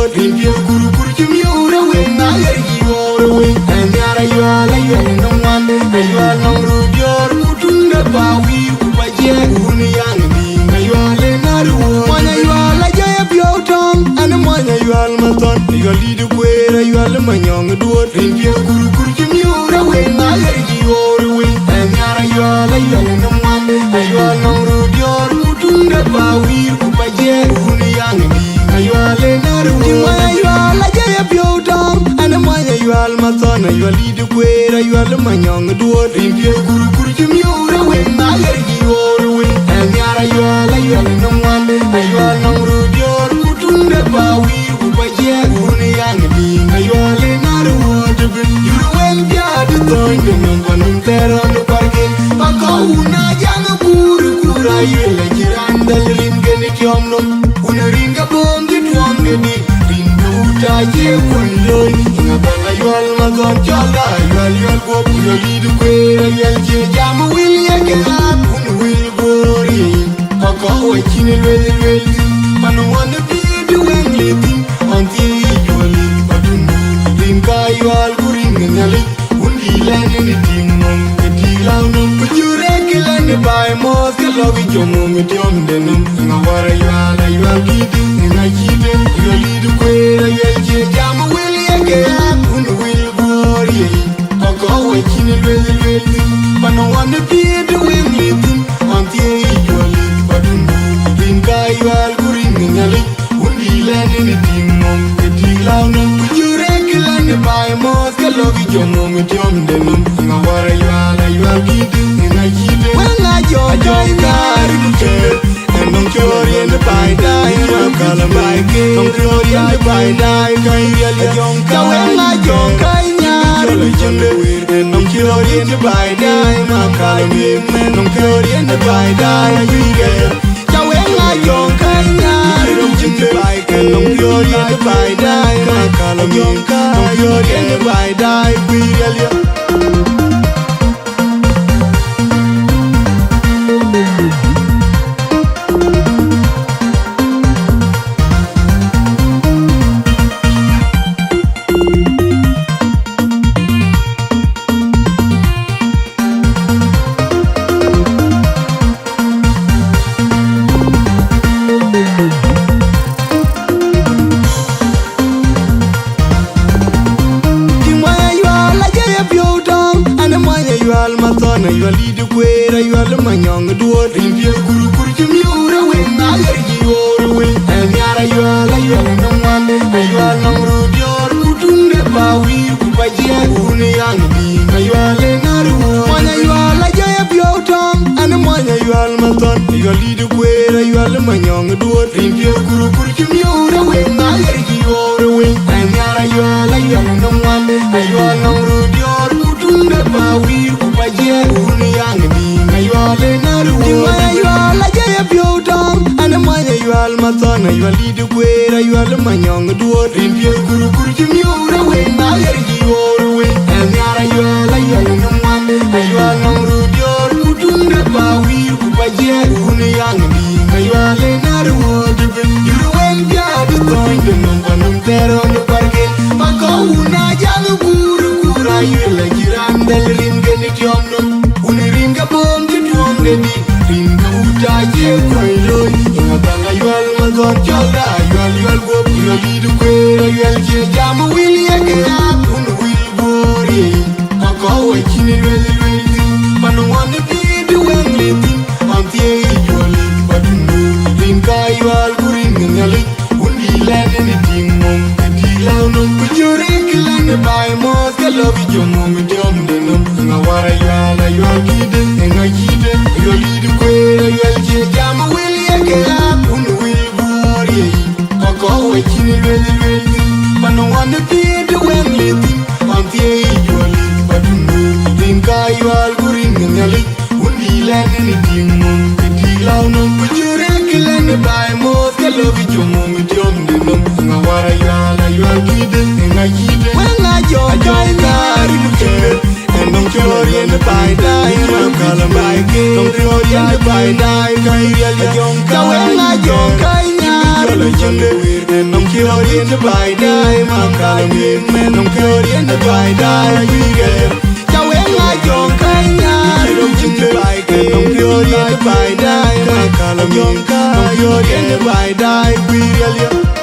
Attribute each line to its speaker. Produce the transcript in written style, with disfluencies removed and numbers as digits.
Speaker 1: do rin pio kuru kuru chim yura we na yer gi wor we and yara yala yala no man aywa no ru dior kutunda ba wi ku ba je un yang bi aywa le na ru manya yala je pio tong an manya yala maton yo li du kwe aywa le manyong do rin pio kuru kuru chim yura we na yer gi wor we and yara yala yala no man aywa no ru dior kutunda ba wi ku ba je un yang bi aywa le na ru aywa la je pio tong an manya yala maton yo li du kwe aywa le manyong do rin pio kuru kuru chim yura we na yer gi wor we and yara yala yala no man aywa no ru dior kutunda ba wi ku ba je un yang bi aywa le na ru de bin you when ya de toy de no banum tero no parke pa ko una yang kuru kura yela jirandal rin gen kyom no un rin ga bom de tuang de ni rin no ta je kun loy inga ba aywa ma gon chala aywa go yo li du kwe yel je jam will ya ke un will gori pa ko we chin wel manu wan bi de wen le tin on ti yo li padun rin ka aywa Ngali undi lani ni tingom eti launum kujure kilani bai mos kalogi jomo mityom denum ngawara yala yal kidi ngajide yoli du kwera yelje jamu wili yake unu wil bori pako wachini lweli pano wane pide wili tin antie yoli padundu linka yal kuring ngali undi lani ni tingom eti launum kujure kilani bai mos kalogi jomo mityom denum ngawara yala yal kidi ngajide wenga joy kari kuke nong chori en bai dai kala bai ke nong chori en bai dai kai yali jong ka wenga jong kai nya le jende nong chori en bai dai ma kala mi nong chori en bai dai wi ke ka wenga jong kai nya nong jende bai ke nong chori en bai dai ma kala mi nong chori en bai dai wi yali Yual matona yual idu kwera yual manyong duo rimpio kuru kuru chim yura we na yer gi wor we and yara yual no man yual no ru dior kutunde ba wi ku ba je un yang bi yual na ru manya yual je pio tong an manya yual maton yual idu kwera yual manyong duo rimpio kuru kuru chim yura we na yer gi wor we and yara yual no man yual no ru dior kutunde ba wi je un yang bi aywa na ru aywa je pio tong an manya aywa matona aywa lidu kwera aywa manyong duo rin pio kuru kuru chim yura we na yer gi wor we and yara aywa no man aywa no ru dior kutunda ba wi ku ba je un yang bi aywa na ru de bin you when ya de toy de no banum tero no parke pa ko una yang kuru kura yela jirandal rin gen kyom no unirin ga bom de tuang de ni rin ga uta je koi loy inga banga yual ma gon chala yual go yo li du kwera yel je jam will ya ke un will bori ma ko we chini lweli pano wane bi de wen le tin antie yual padundu rin ka yual kuring ngali undi lene ni tingom ti launum kujure kilane bai mos kalogi jomo mityom denum ngawara yala yual kide ngajide yo li du kwera yel je jam will ya ke un will bori pako we chini lweli pano wane bi de wen le tin antie yual padundu rin ka yual kuring ngali undi lene ni tingom ti launum kujure kilane bai mos kalogi jomo mityom denum ngawara yala yual kide ngajide wenga joy kari kuke nong chori en bai dai ma kala bai ke nong chori en bai dai kai yali jong ka wenga jong kai nya le jende nong chori in the by die, my column, man, I'm cured in the by die, we get. Yahweh, my young Kanya, you don't in the by, I'm cured in the by die, my column, I'm cured in the by die, we get.